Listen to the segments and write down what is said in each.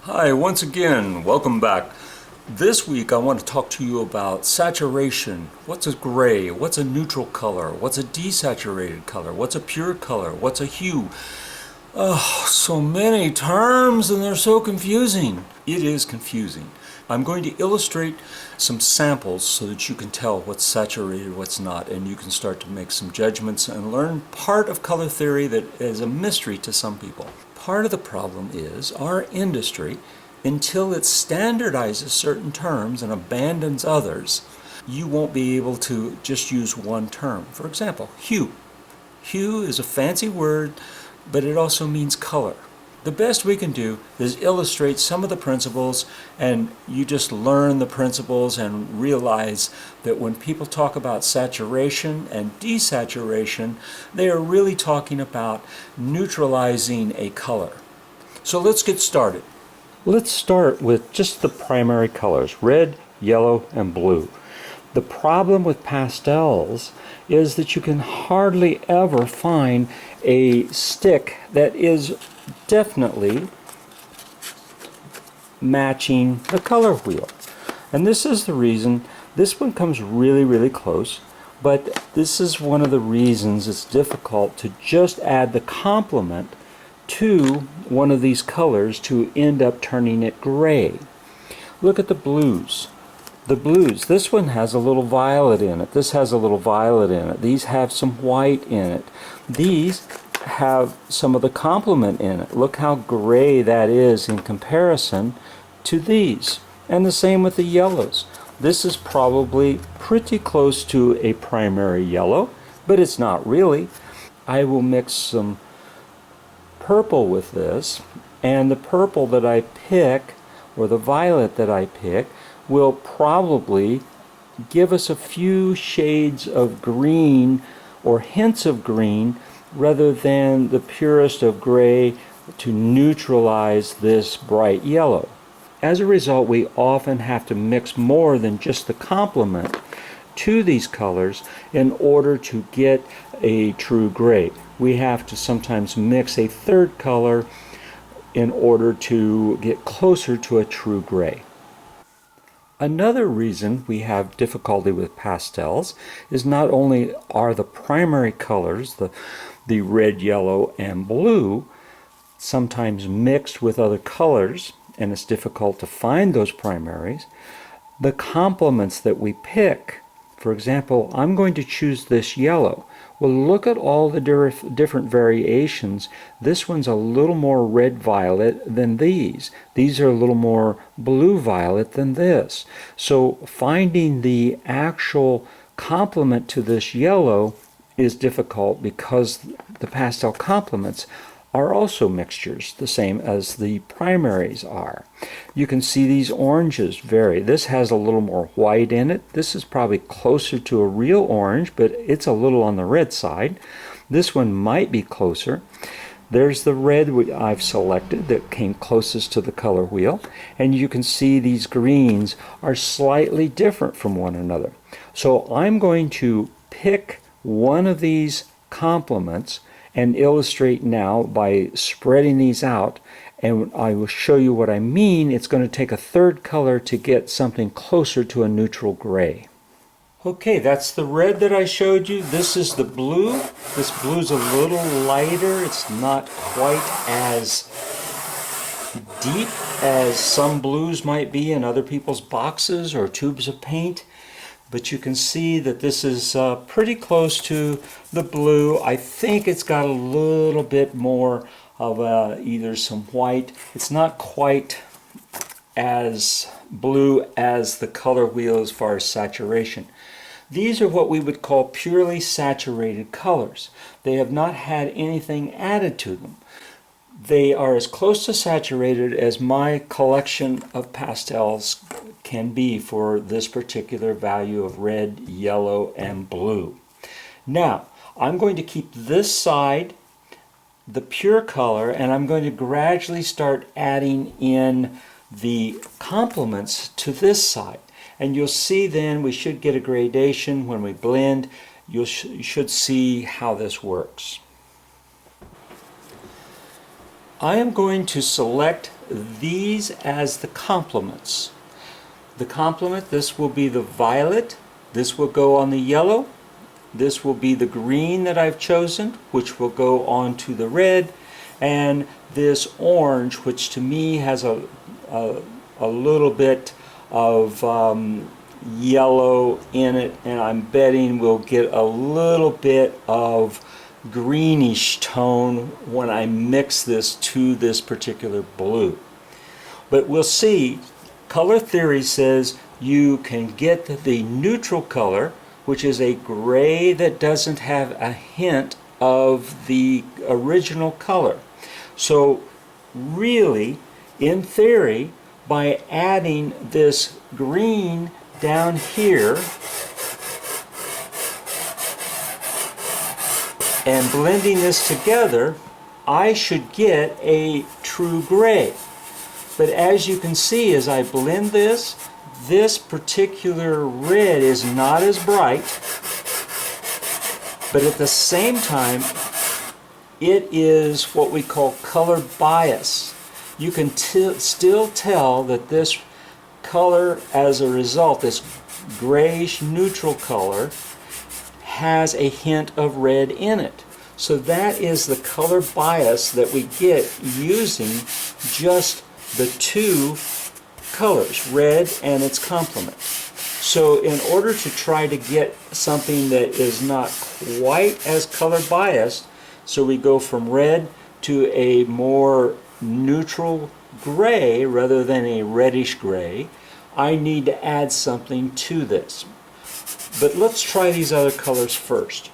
Hi, once again, welcome back. This week I want to talk to you about saturation. What's a gray? What's a neutral color? What's a desaturated color? What's a pure color? What's a hue? Oh, so many terms and they're so confusing. It is confusing. I'm going to illustrate some samples so that you can tell what's saturated, what's not, and you can start to make some judgments and learn part of color theory that is a mystery to some people. Part of the problem is our industry, until it standardizes certain terms and abandons others, you won't be able to just use one term. For example, hue. Hue is a fancy word, but it also means color. The best we can do is illustrate some of the principles, and you just learn the principles and realize that when people talk about saturation and desaturation, they are really talking about neutralizing a color. So let's get started. Let's start with just the primary colors, red, yellow, and blue. The problem with pastels is that you can hardly ever find a stick that is definitely matching the color wheel. And this is the reason. This one comes really close, but this is one of the reasons it's difficult to just add the complement to one of these colors to end up turning it gray. Look at the blues. The blues, this one has a little violet in it. This has a little violet in it. These have some white in it. These have some of the complement in it. Look how gray that is in comparison to these. And the same with the yellows. This is probably pretty close to a primary yellow, but it's not really. I will mix some purple with this, and the purple that I pick, or the violet that I pick, will probably give us a few shades of green or hints of green rather than the purest of gray to neutralize this bright yellow. As a result, we often have to mix more than just the complement to these colors in order to get a true gray. We have to sometimes mix a third color in order to get closer to a true gray. Another reason we have difficulty with pastels is not only are the primary colors, the red, yellow, and blue, sometimes mixed with other colors, and it's difficult to find those primaries, the complements that we pick. For example, I'm going to choose this yellow. Well, look at all the different variations. This one's a little more red-violet than these. These are a little more blue-violet than this. So finding the actual complement to this yellow is difficult because the pastel complements are also mixtures, the same as the primaries are. You can see these oranges vary. This has a little more white in it. This is probably closer to a real orange, but it's a little on the red side. This one might be closer. There's the red I've selected that came closest to the color wheel, and you can see these greens are slightly different from one another. So I'm going to pick one of these complements and illustrate now by spreading these out, and I will show you what I mean. It's going to take a third color to get something closer to a neutral gray. Okay, that's the red that I showed you. This is the blue. This blue's a little lighter. It's not quite as deep as some blues might be in other people's boxes or tubes of paint. But you can see that this is pretty close to the blue. I think it's got a little bit more of either some white. It's not quite as blue as the color wheel as far as saturation. These are what we would call purely saturated colors. They have not had anything added to them. They are as close to saturated as my collection of pastels can be for this particular value of red, yellow, and blue. Now, I'm going to keep this side the pure color, and I'm going to gradually start adding in the complements to this side. And you'll see then we should get a gradation when we blend. You should see how this works. I am going to select these as the complements. The complement, this will be the violet, this will go on the yellow, this will be the green that I've chosen, which will go on to the red, and this orange, which to me has a little bit of yellow in it, and I'm betting we'll get a little bit of greenish tone when I mix this to this particular blue. But we'll see, color theory says you can get the neutral color, which is a gray that doesn't have a hint of the original color. So really, in theory, by adding this green down here and blending this together, I should get a true gray. But as you can see, as I blend this, this particular red is not as bright, but at the same time, it is what we call color bias. You can still tell that this color, as a result, this grayish neutral color, has a hint of red in it. So that is the color bias that we get using just the two colors, red and its complement. So in order to try to get something that is not quite as color biased, so we go from red to a more neutral gray rather than a reddish gray, I need to add something to this. But let's try these other colors first.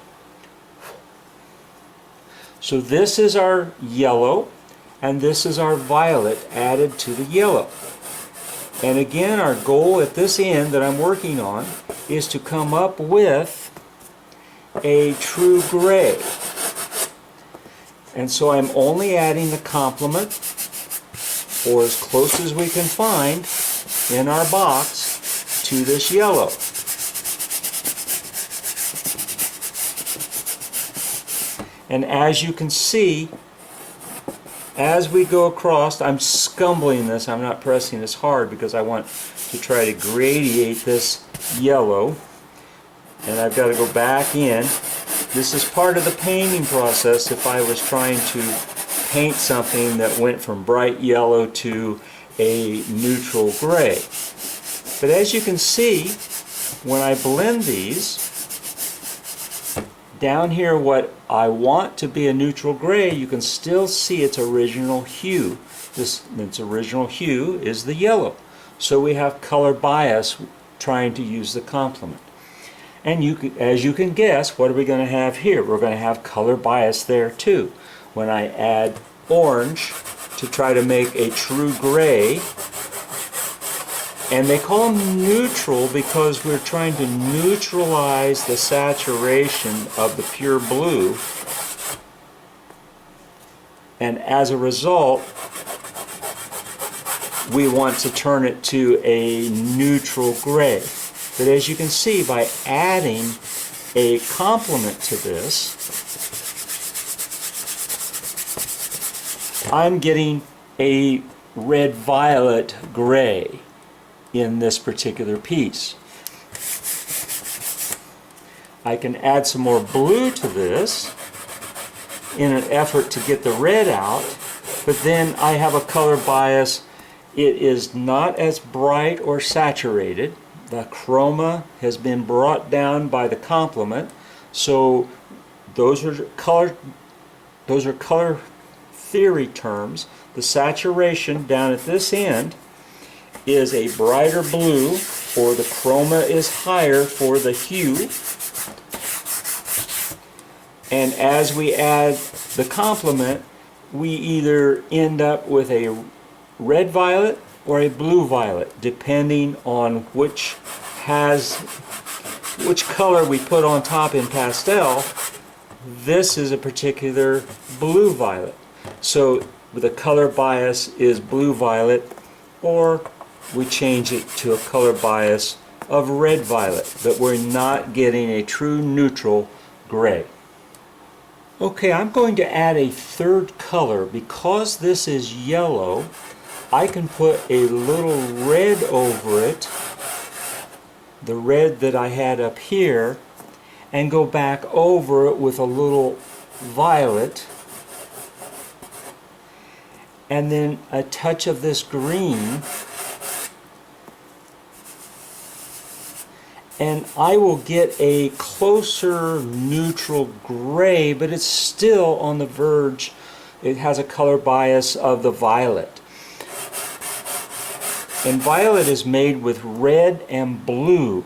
So this is our yellow, and this is our violet added to the yellow. And again, our goal at this end that I'm working on is to come up with a true gray. And so I'm only adding the complement, or as close as we can find in our box, to this yellow. And as you can see, as we go across, I'm scumbling this, I'm not pressing this hard because I want to try to gradiate this yellow. And I've got to go back in. This is part of the painting process if I was trying to paint something that went from bright yellow to a neutral gray. But as you can see, when I blend these, down here what I want to be a neutral gray, you can still see its original hue. Its original hue is the yellow. So we have color bias trying to use the complement. And as you can guess, what are we going to have here? We're going to have color bias there too. When I add orange to try to make a true gray, and they call them neutral because we're trying to neutralize the saturation of the pure blue, and as a result we want to turn it to a neutral gray. But as you can see, by adding a complement to this, I'm getting a red-violet gray in this particular piece. I can add some more blue to this in an effort to get the red out, but then I have a color bias. It is not as bright or saturated. The chroma has been brought down by the complement, so those are color theory terms. The saturation down at this end is a brighter blue, or the chroma is higher for the hue. And as we add the complement, we either end up with a red violet or a blue violet, depending on which color we put on top in pastel. This is a particular blue violet. So the color bias is blue violet, or we change it to a color bias of red violet, but we're not getting a true neutral gray. Okay, I'm going to add a third color. Because this is yellow, I can put a little red over it, the red that I had up here, and go back over it with a little violet, and then a touch of this green, and I will get a closer neutral gray, but it's still on the verge. It has a color bias of the violet. And violet is made with red and blue.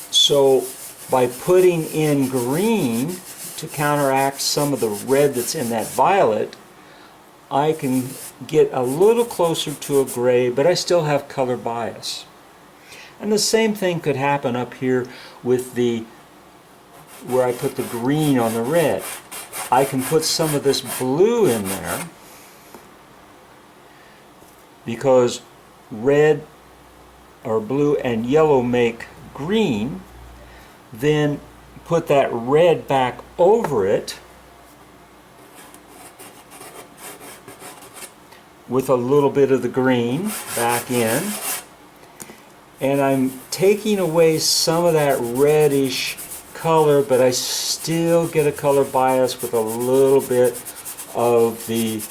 So by putting in green to counteract some of the red that's in that violet, I can get a little closer to a gray, but I still have color bias. And the same thing could happen up here with the where I put the green on the red. I can put some of this blue in there because red or blue and yellow make green, then put that red back over it with a little bit of the green back in, and I'm taking away some of that reddish color, but I still get a color bias with a little bit of the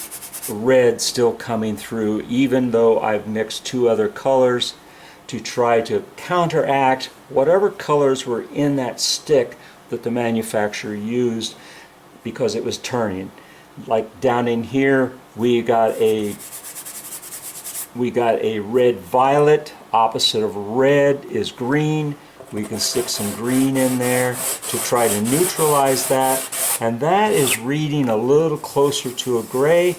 red still coming through, even though I've mixed two other colors to try to counteract whatever colors were in that stick that the manufacturer used because it was turning. Like down in here we got a red violet, opposite of red is green. We can stick some green in there to try to neutralize that, and that is reading a little closer to a gray,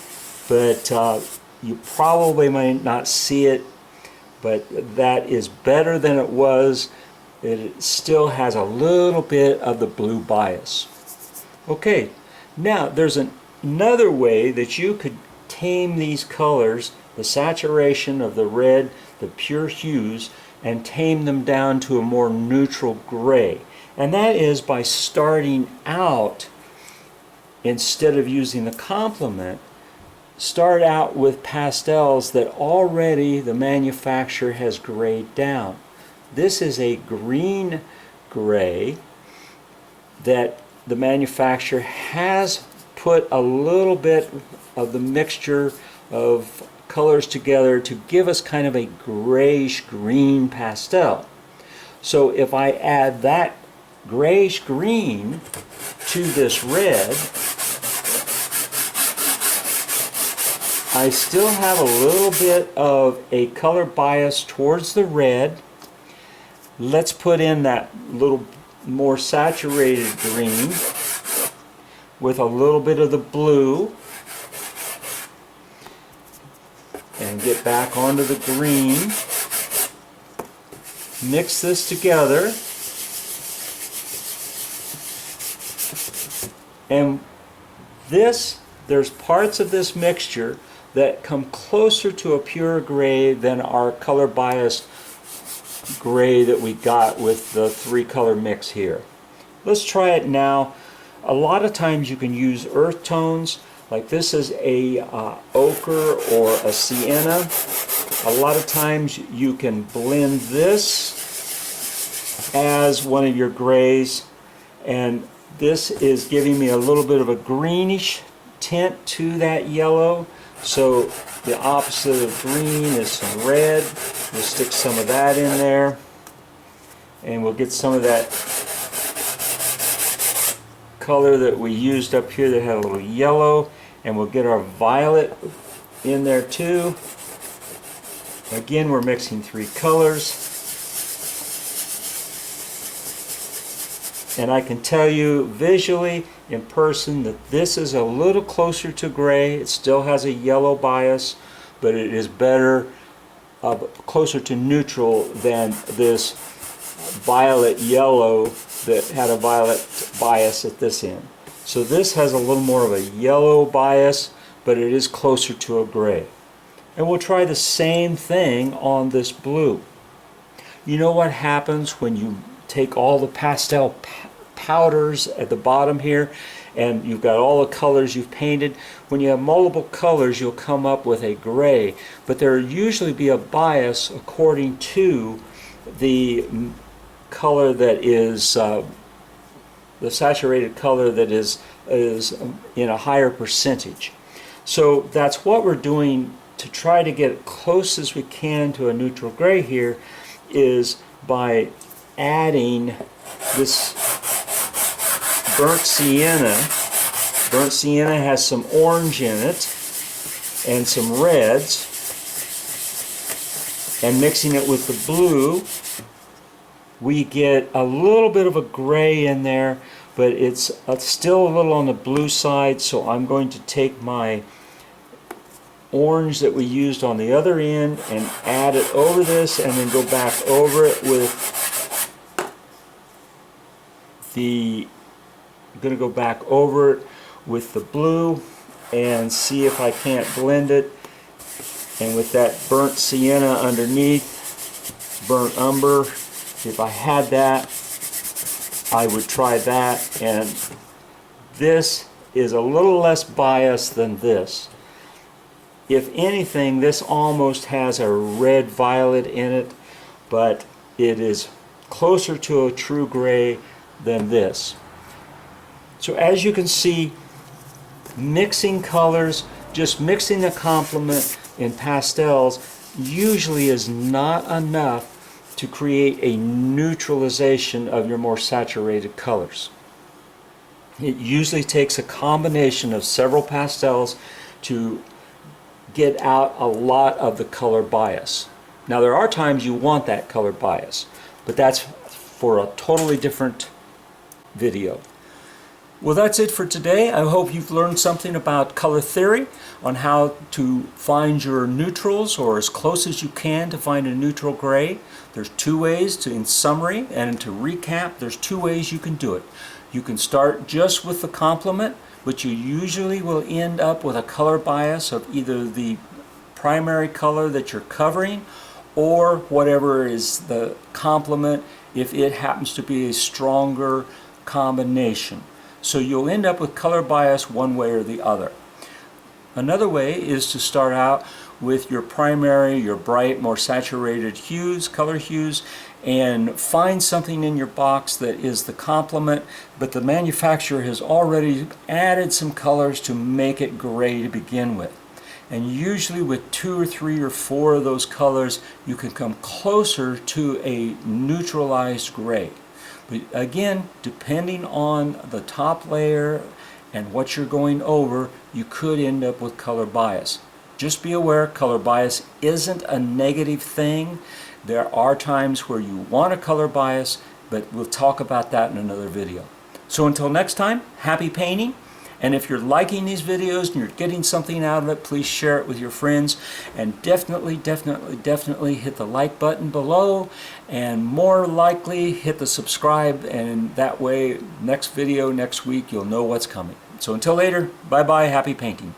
but you probably might not see it, but that is better than it was. It still has a little bit of the blue bias. Okay, now there's another way that you could tame these colors, the saturation of the red, the pure hues, and tame them down to a more neutral gray. And that is by starting out, instead of using the complement, start out with pastels that already the manufacturer has grayed down. This is a green gray that the manufacturer has put a little bit of the mixture of colors together to give us kind of a grayish green pastel. So if I add that grayish green to this red, I still have a little bit of a color bias towards the red. Let's put in that little more saturated green with a little bit of the blue and get back onto the green. Mix this together, and there's parts of this mixture that come closer to a pure gray than our color biased gray that we got with the three color mix here. Let's try it now. A lot of times you can use earth tones, like this is a ochre or a sienna. A lot of times you can blend this as one of your grays, and this is giving me a little bit of a greenish tint to that yellow. So the opposite of green is some red. We'll stick some of that in there, and we'll get some of that color that we used up here that had a little yellow, and we'll get our violet in there too. Again, we're mixing three colors, and I can tell you visually in person that this is a little closer to gray. It still has a yellow bias, but it is better, closer to neutral than this violet yellow that had a violet bias at this end. So this has a little more of a yellow bias, but it is closer to a gray. And we'll try the same thing on this blue. You know what happens when you take all the pastel powders at the bottom here and you've got all the colors you've painted. When you have multiple colors, you'll come up with a gray, but there will usually be a bias according to the color that is the saturated color that is in a higher percentage. So that's what we're doing to try to get close as we can to a neutral gray here, is by adding this burnt sienna. Burnt sienna has some orange in it and some reds, and mixing it with the blue, we get a little bit of a gray in there, but it's still a little on the blue side, so I'm going to take my orange that we used on the other end and add it over this, and then go back over it with I'm going to go back over it with the blue and see if I can't blend it. And with that burnt sienna underneath, burnt umber, if I had that, I would try that. And this is a little less biased than this. If anything, this almost has a red violet in it, but it is closer to a true gray than this. So as you can see, mixing colors, just mixing the complement in pastels usually is not enough to create a neutralization of your more saturated colors. It usually takes a combination of several pastels to get out a lot of the color bias. Now there are times you want that color bias, but that's for a totally different video. Well, that's it for today. I hope you've learned something about color theory, on how to find your neutrals, or as close as you can to find a neutral gray. There's two ways to, in summary and to recap, there's two ways you can do it. You can start just with the complement, but you usually will end up with a color bias of either the primary color that you're covering or whatever is the complement, if it happens to be a stronger combination. So you'll end up with color bias one way or the other. Another way is to start out with your primary, your bright, more saturated hues, color hues, and find something in your box that is the complement, but the manufacturer has already added some colors to make it gray to begin with. And usually with 2 or 3 or 4 of those colors, you can come closer to a neutralized gray. But again, depending on the top layer and what you're going over, you could end up with color bias. Just be aware, color bias isn't a negative thing. There are times where you want a color bias, but we'll talk about that in another video. So until next time, happy painting. And if you're liking these videos and you're getting something out of it, please share it with your friends. And definitely hit the like button below. And more likely, hit the subscribe. And that way, next video, next week, you'll know what's coming. So until later, bye-bye, happy painting.